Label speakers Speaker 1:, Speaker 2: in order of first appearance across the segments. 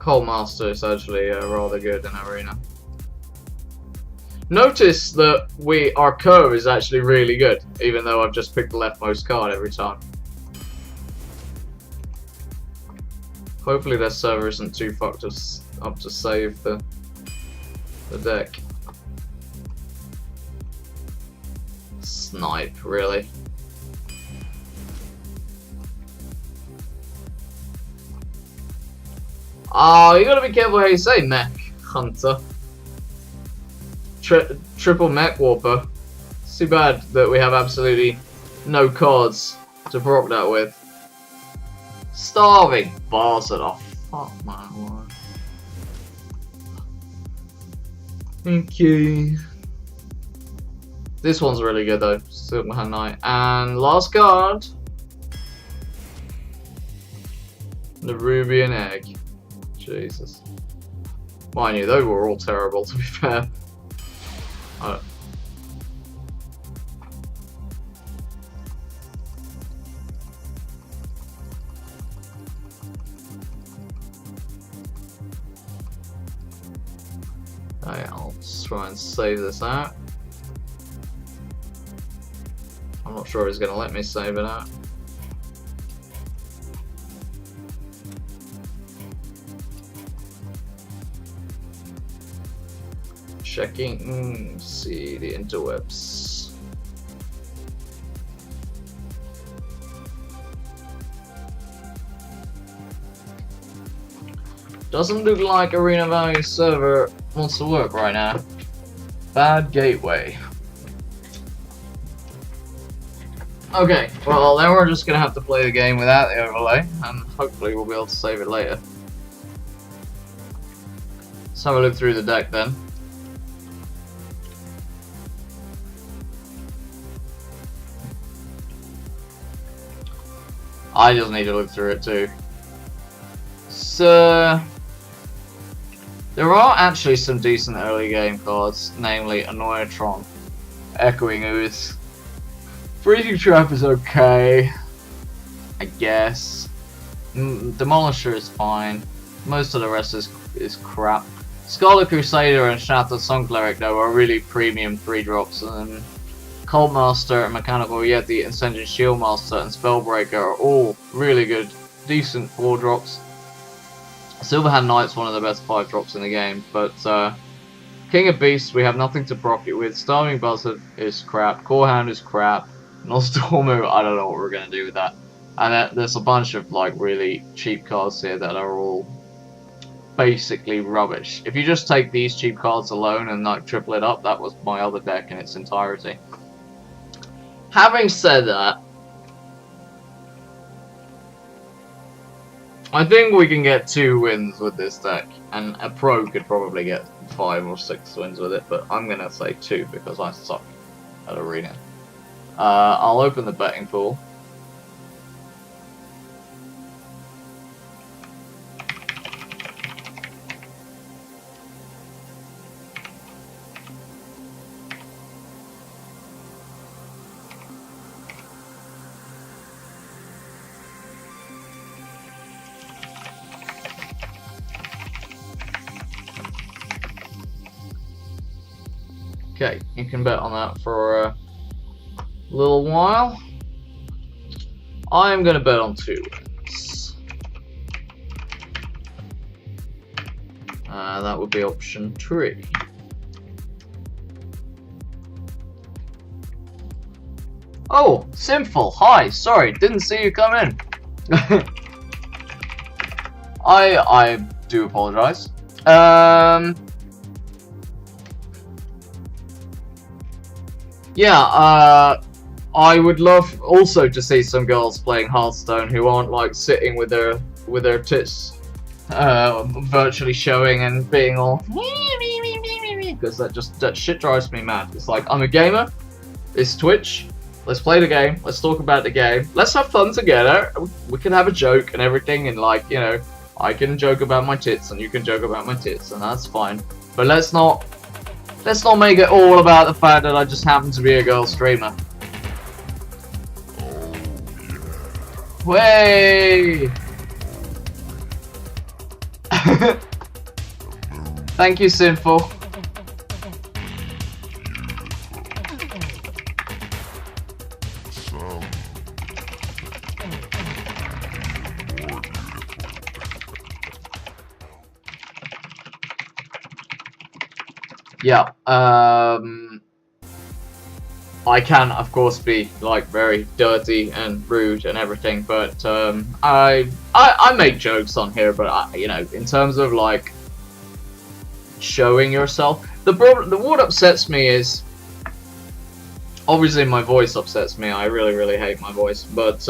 Speaker 1: Cold Master is actually rather good in Arena. Notice that our curve is actually really good, even though I've just picked the leftmost card every time. Hopefully their server isn't too fucked up to save the deck. Snipe, really. Oh, you gotta be careful how you say mech hunter. Triple mech warper. It's too bad that we have absolutely no cards to proc that with. Starving bastard. Oh, fuck my life. Okay. This one's really good though. Silverhand Knight. And last card. The Ruby and Egg. Jesus. Mind you, those were all terrible to be fair. Alright, I'll just try and save this out. I'm not sure he's going to let me save it out. Checking, see the interwebs. Doesn't look like Arena Value server wants to work right now. Bad gateway. Okay, well then we're just gonna have to play the game without the overlay, and hopefully we'll be able to save it later. Let's have a look through the deck then. I just need to look through it too. So there are actually some decent early game cards, namely Annoyatron, Echoing Ooze. Freezing Trap is okay, I guess. Demolisher is fine. Most of the rest is crap. Scarlet Crusader and Shattered Sun Cleric though are really premium 3-drops, and Cold Master, Mechanical Yeti, Ascension Shield Master, and Spellbreaker are all really good, decent 4-drops. Silverhand Knight's one of the best 5-drops in the game, but King of Beasts we have nothing to proc it with. Starving Buzzard is crap, Core Hound is crap, Nostormu, I don't know what we're going to do with that. And there's a bunch of like really cheap cards here that are all basically rubbish. If you just take these cheap cards alone and like triple it up, that was my other deck in its entirety. Having said that, I think we can get 2 wins with this deck, and a pro could probably get 5 or 6 wins with it, but I'm gonna say 2 because I suck at Arena. I'll open the betting pool. Okay, you can bet on that for a little while. I'm going to bet on 2 wins. That would be option 3. Oh, Sinful, hi, sorry, didn't see you come in. I do apologize. Yeah, I would love also to see some girls playing Hearthstone who aren't like sitting with their tits virtually showing and being all because that shit drives me mad. It's like, I'm a gamer, it's Twitch, let's play the game, let's talk about the game, let's have fun together, we can have a joke and everything, and like, you know, I can joke about my tits and you can joke about my tits and that's fine, but let's not make it all about the fact that I just happen to be a girl streamer. Way. Thank you, Sinful. Yeah, I can, of course, be like very dirty and rude and everything, but I make jokes on here. But you know, in terms of like showing yourself, what upsets me is obviously my voice upsets me. I really hate my voice, but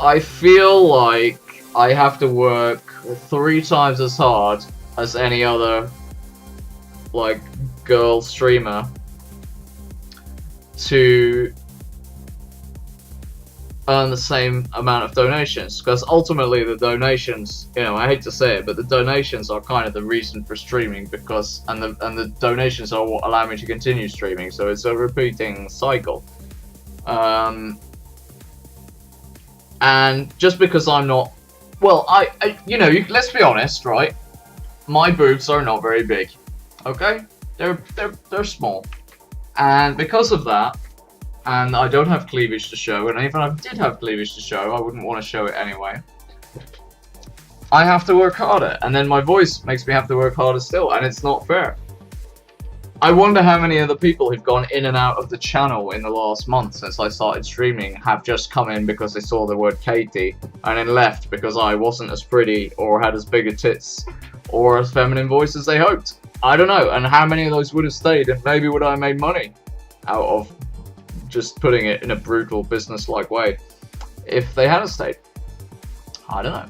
Speaker 1: I feel like I have to work 3 times as hard as any other like girl streamer to earn the same amount of donations, because ultimately the donations, you know, I hate to say it, but the donations are kind of the reason for streaming, because and the donations are what allow me to continue streaming, so it's a repeating cycle. And just because I'm not, well, I you know, let's be honest, right? My boobs are not very big. Okay, they're small, and because of that, and I don't have cleavage to show, and even if I did have cleavage to show, I wouldn't want to show it anyway. I have to work harder, and then my voice makes me have to work harder still, and it's not fair. I wonder how many other people who've gone in and out of the channel in the last month since I started streaming have just come in because they saw the word Katy, and then left because I wasn't as pretty, or had as big a tits, or as feminine voice as they hoped. I don't know, and how many of those would have stayed, and maybe would I have made money out of just putting it in a brutal business-like way if they hadn't stayed. I don't know.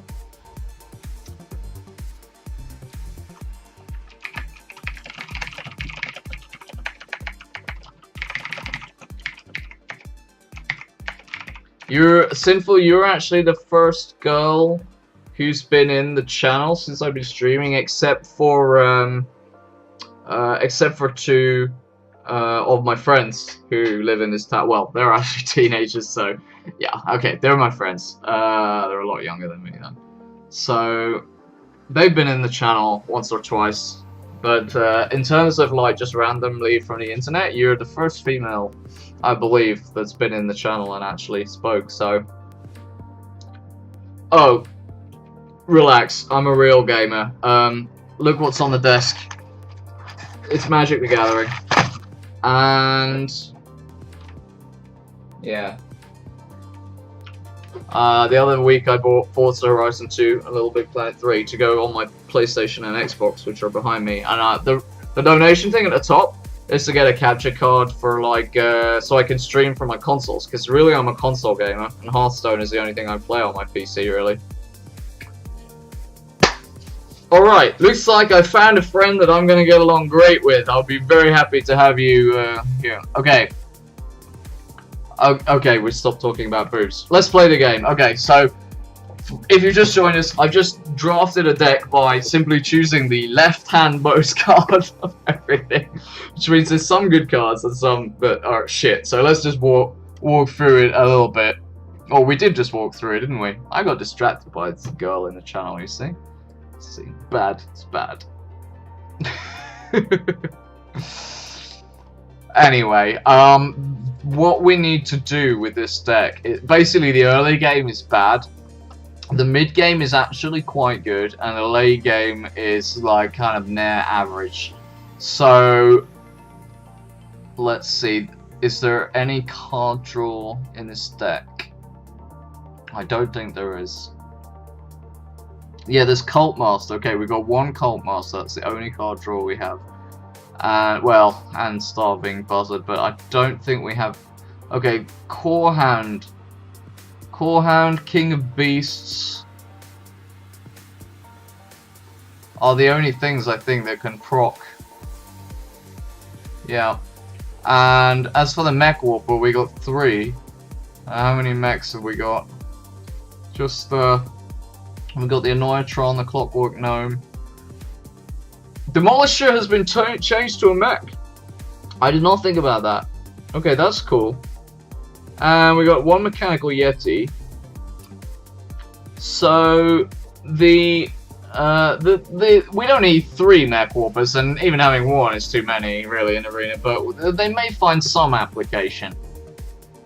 Speaker 1: You're actually the first girl who's been in the channel since I've been streaming, except for 2 of my friends who live in this town. Well, they're actually teenagers, so yeah, okay, they're my friends. They're a lot younger than me then. So they've been in the channel once or twice, but in terms of like just randomly from the internet, you're the first female, I believe, that's been in the channel and actually spoke, so... Oh, relax, I'm a real gamer. Look what's on the desk. It's Magic the Gathering. And... yeah. The other week I bought Forza Horizon 2 and Little Big Planet 3 to go on my PlayStation and Xbox, which are behind me. And the donation thing at the top is to get a capture card for like so I can stream from my consoles, because really I'm a console gamer and Hearthstone is the only thing I play on my PC really. Alright, looks like I found a friend that I'm gonna get along great with. I'll be very happy to have you here. Okay. Okay, we stopped talking about boobs. Let's play the game. Okay, so if you just joined us, I've just drafted a deck by simply choosing the left-hand most card of everything, which means there's some good cards and some that are shit. So let's just walk through it a little bit. Oh, we did just walk through it, didn't we? I got distracted by this girl in the channel, you see? See, bad. It's bad. Anyway, what we need to do with this deck, basically the early game is bad, the mid game is actually quite good, and the late game is like kind of near average. So let's see, is there any card draw in this deck? I don't think there is. Yeah, there's Cult Master. Okay, we got 1 Cult Master. That's the only card draw we have. Well, and Starving Buzzard, but I don't think we have... Okay, Core Hound, King of Beasts are the only things I think that can proc. Yeah. And as for the Mech Warper, we got 3. How many mechs have we got? Just, we got the Annoyatron, the Clockwork Gnome. Demolisher has been changed to a mech. I did not think about that. Okay, that's cool. And we got 1 Mechanical Yeti. So the we don't need 3 mech warpers, and even having 1 is too many, really, in Arena, but they may find some application.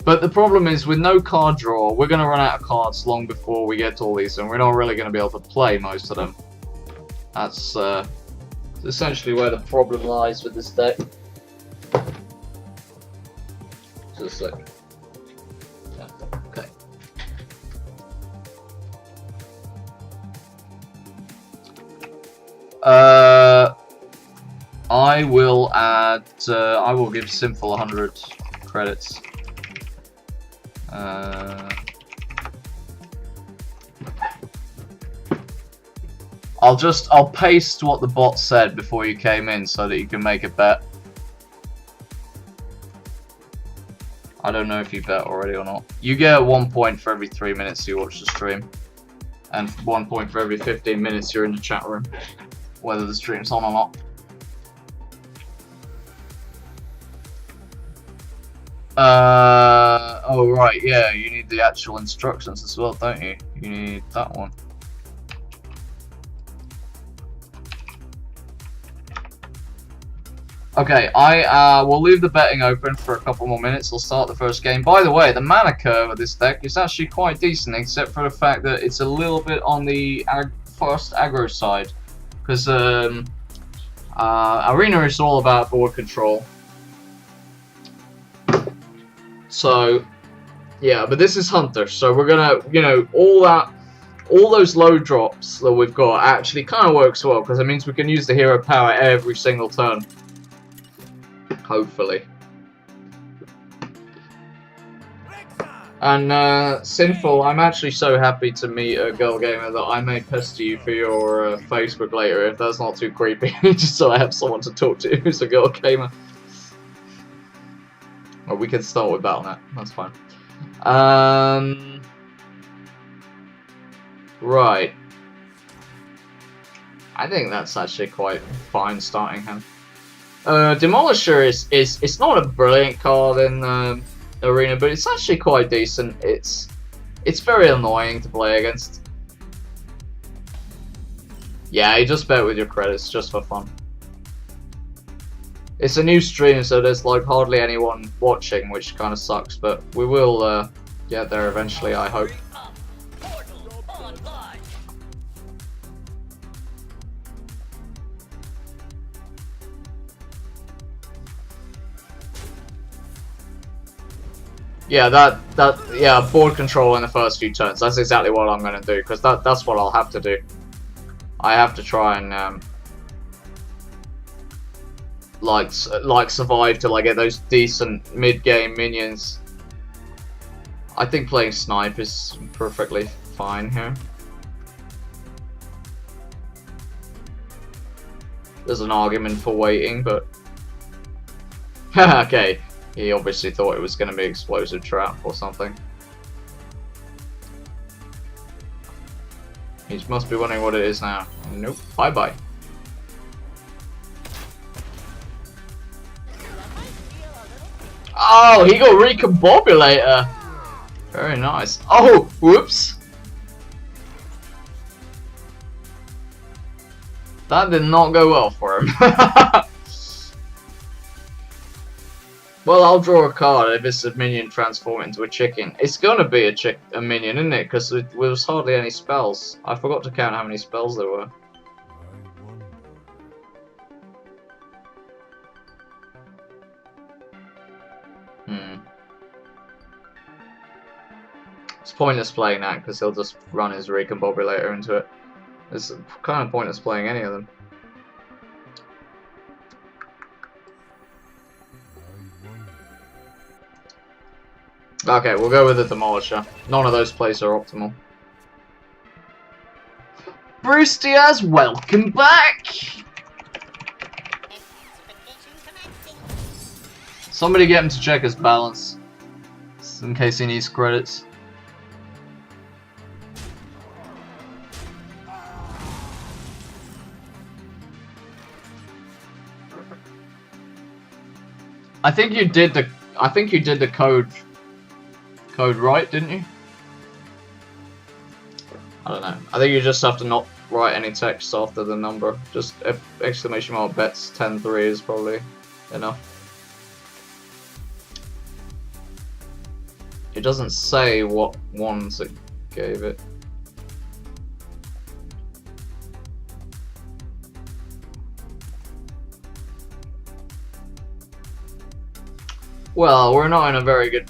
Speaker 1: But the problem is, with no card draw, we're going to run out of cards long before we get to all these, and we're not really going to be able to play most of them. That's essentially where the problem lies with this deck. Just a sec. Yeah, okay. I will add. I will give Simple 100 credits. I'll paste what the bot said before you came in so that you can make a bet. I don't know if you bet already or not. You get 1 point for every 3 minutes you watch the stream. And 1 point for every 15 minutes you're in the chat room. Whether the stream's on or not. Oh right, yeah, you need the actual instructions as well, don't you? You need that one. Okay, I will leave the betting open for a couple more minutes. I'll start the first game. By the way, the mana curve of this deck is actually quite decent, except for the fact that it's a little bit on the first aggro side. Because Arena is all about board control. So, yeah, but this is Hunter, so we're gonna, you know, all those low drops that we've got actually kind of works well, because it means we can use the hero power every single turn. Hopefully. And, Sinful, I'm actually so happy to meet a girl gamer that I may pester you for your Facebook later if that's not too creepy, just so I have someone to talk to who's a girl gamer. Well, we can start with Battle.net, that's fine. Right. I think that's actually quite fine starting hand. Demolisher is not a brilliant card in Arena, but it's actually quite decent. It's very annoying to play against. Yeah, you just bet with your credits just for fun. It's a new stream, so there's like hardly anyone watching, which kind of sucks, but we will get there eventually, I hope. Yeah, yeah, board control in the first few turns. That's exactly what I'm gonna do, because that's what I'll have to do. I have to try and like survive till I get those decent mid-game minions. I think playing snipe is perfectly fine here. There's an argument for waiting, but okay. He obviously thought it was going to be explosive trap or something. He must be wondering what it is now. Nope. Bye bye. Oh, he got Recombobulator. Very nice. Oh, whoops. That did not go well for him. Well, I'll draw a card if it's a minion transform into a chicken. It's gonna be a minion, isn't it? Because there was hardly any spells. I forgot to count how many spells there were. It's pointless playing that because he'll just run his Recombobulator into it. It's kind of pointless playing any of them. Okay, we'll go with the Demolisher. None of those plays are optimal. Bruce Diaz, welcome back! Somebody get him to check his balance, in case he needs credits. I think you did the code right, didn't you? I don't know. I think you just have to not write any text after the number. Just exclamation mark bets 10-3 is probably enough. It doesn't say what ones it gave it. Well, we're not in a very good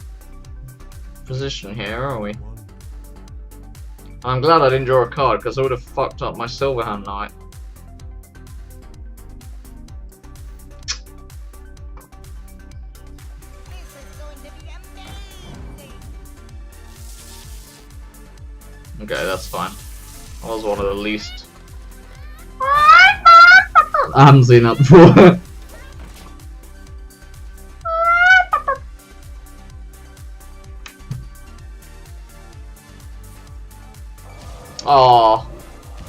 Speaker 1: position here, are we? I'm glad I didn't draw a card, because I would have fucked up my Silverhand night. Okay, that's fine. That was one of the least... I haven't seen that before. Oh,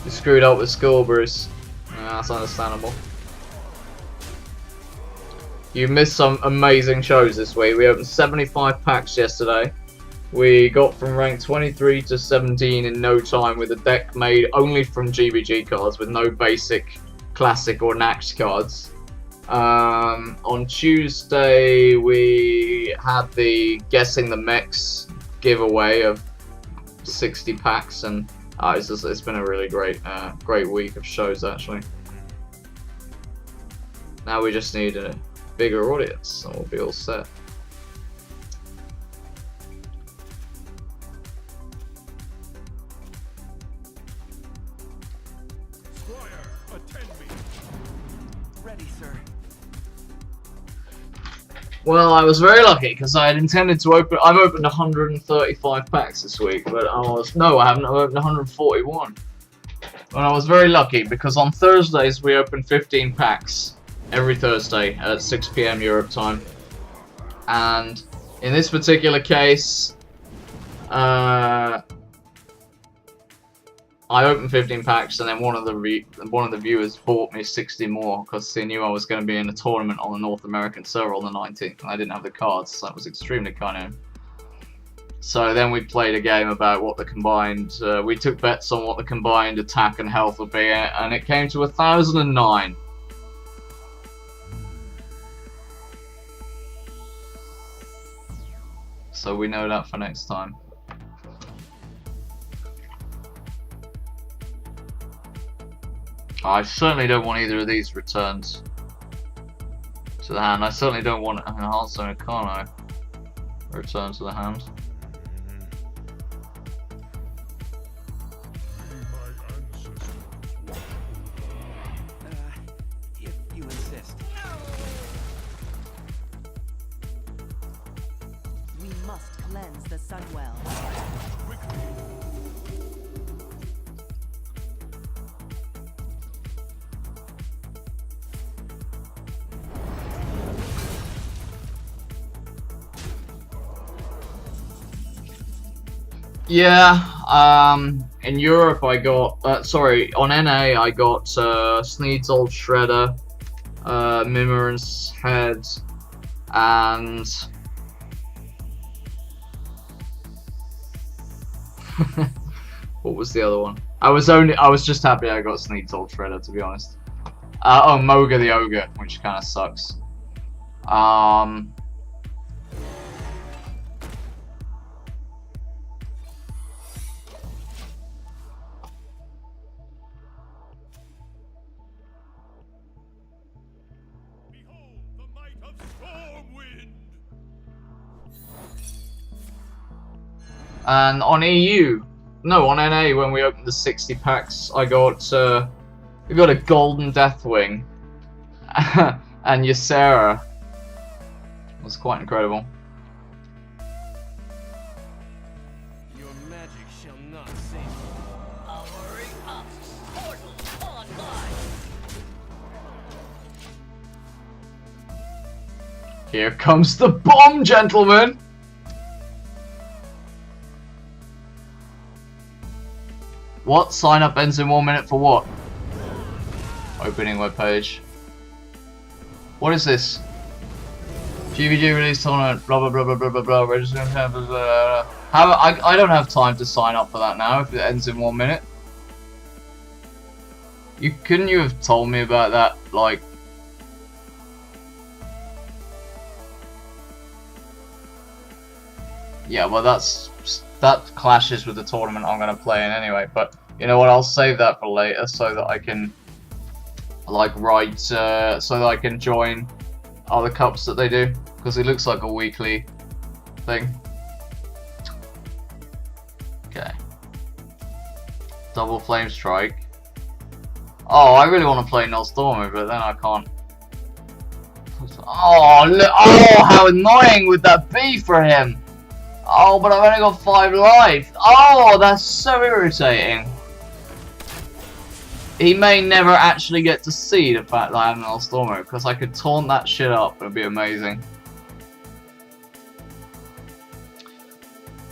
Speaker 1: you screwed up with school, Bruce. Yeah, that's understandable. You missed some amazing shows this week. We opened 75 packs yesterday. We got from rank 23 to 17 in no time with a deck made only from GBG cards with no basic, classic or Nax cards. On Tuesday we had the Guessing the Mechs giveaway of 60 packs, and it's been a really great week of shows actually. Now we just need a bigger audience and we'll be all set. Well, I was very lucky because I had intended to open. I've opened 135 packs this week, but I haven't. I've opened 141. And I was very lucky because on Thursdays we open 15 packs every Thursday at 6 PM Europe time, and in this particular case, I opened 15 packs, and then one of the viewers bought me 60 more because he knew I was going to be in a tournament on the North American server on the 19th, and I didn't have the cards, so that was extremely kind of him. So then we played a game about what the combined. We took bets on what the combined attack and health would be, and it came to 1,009. So we know that for next time. I certainly don't want either of these returned to the hand. I certainly don't want an also a Carno return to the hand.
Speaker 2: If you insist. We must cleanse the Sunwell.
Speaker 1: Yeah, in Europe I got, on NA I got Sneed's Old Shredder, Mimmer's Head, and what was the other one? I was just happy I got Sneed's Old Shredder, to be honest. Oh, Moga the Ogre, which kind of sucks. And on on NA, when we opened the 60 packs, we got a Golden Deathwing, and Ysera. It was quite incredible.
Speaker 2: Your magic shall not save you. Powering up, portal online.
Speaker 1: Here comes the bomb, gentlemen. What? Sign up ends in 1 minute for what? Opening webpage. What is this? GVG release tournament, blah blah blah blah blah blah blah. Registering blah blah blah. I don't have time to sign up for that now if it ends in 1 minute. Couldn't you have told me about that, like... Yeah, well that clashes with the tournament I'm gonna play in anyway, but you know what, I'll save that for later so that I can like write so that I can join other cups that they do, because it looks like a weekly thing. Okay. Double flame strike. Oh, I really want to play Null Stormer, but then I can't. Oh, look, oh, how annoying would that be for him? Oh, but I've only got 5 life. Oh, that's so irritating. He may never actually get to see the fact that I have Null Stormer, because I could taunt that shit up. It'd be amazing.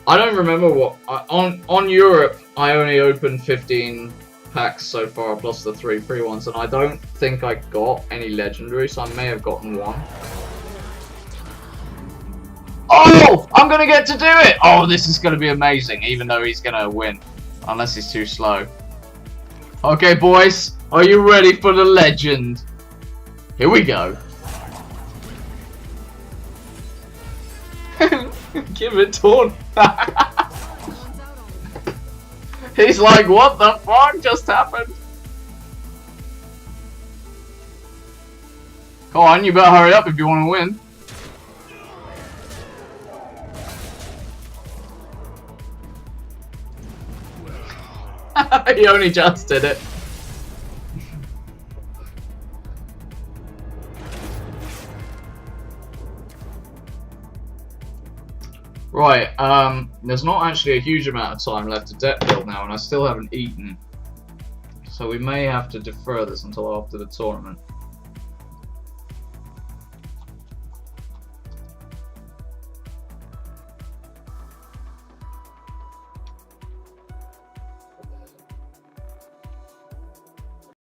Speaker 1: I don't remember what on Europe. I only opened 15 packs so far, plus the 3 free ones, and I don't think I got any legendary, so I may have gotten one. Oh! I'm gonna get to do it! Oh, this is gonna be amazing, even though he's gonna win. Unless he's too slow. Okay, boys, are you ready for the legend? Here we go. Give it taunt. He's like, what the fuck just happened? Come on, you better hurry up if you want to win. He only just did it. Right, there's not actually a huge amount of time left to debt build now, and I still haven't eaten. So we may have to defer this until after the tournament.